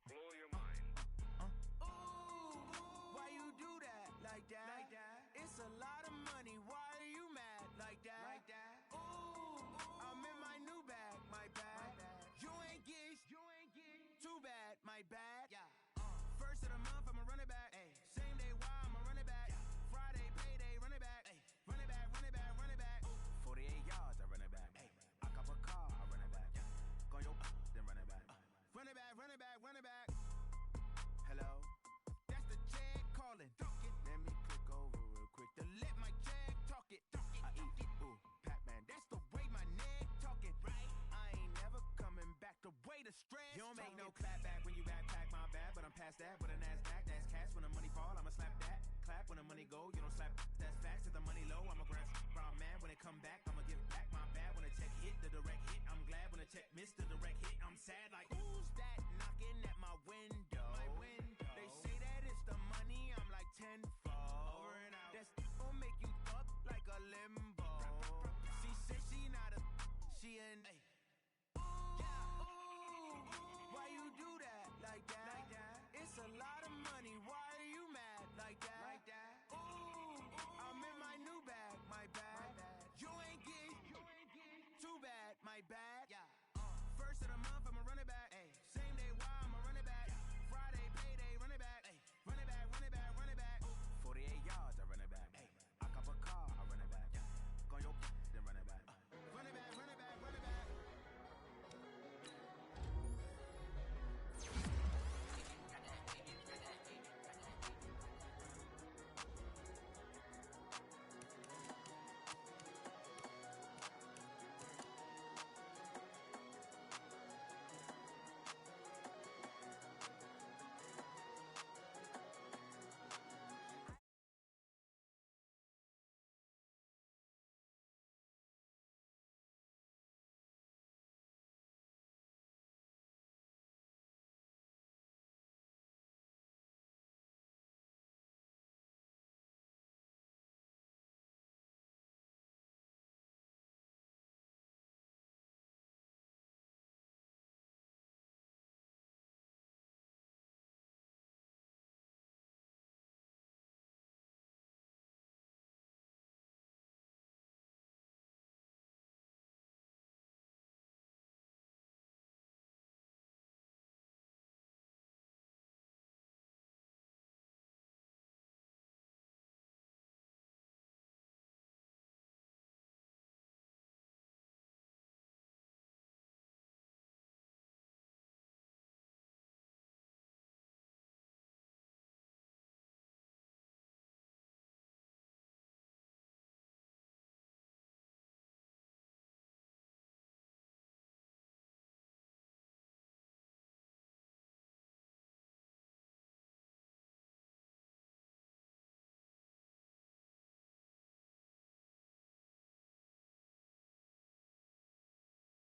Blow your mind. Why you do that like that? It's a lot of money. Why are you mad like that? Ooh, I'm in my new bag, my bad. You ain't get too bad, my bad. First of the month, I'ma run it back. Same day, why I'ma run it back. Friday, payday, run it back. Run it back, run it back, run it back. 48 yards, I run it back. I cop a car, I run it back. Go your then run it back. Run it back, run it back, run it back. Hello? That's the jag calling. Let me click over real quick to let my jag talk it. I eat it, ooh, Pac-Man. That's the way my neck talking. Right? I ain't never coming back. The way the stress. You don't make no clap back when you backpack, my bad. But I'm past that with a NASDAQ. That's cash when the money fall. I'ma slap that. Clap when the money go. You don't slap. That's facts. If the money low, I'ma grab brown man. When it come back, I'ma give back my bad. When the check hit, the direct hit. I'm glad when the check missed the direct hit. I'm sad like ooh.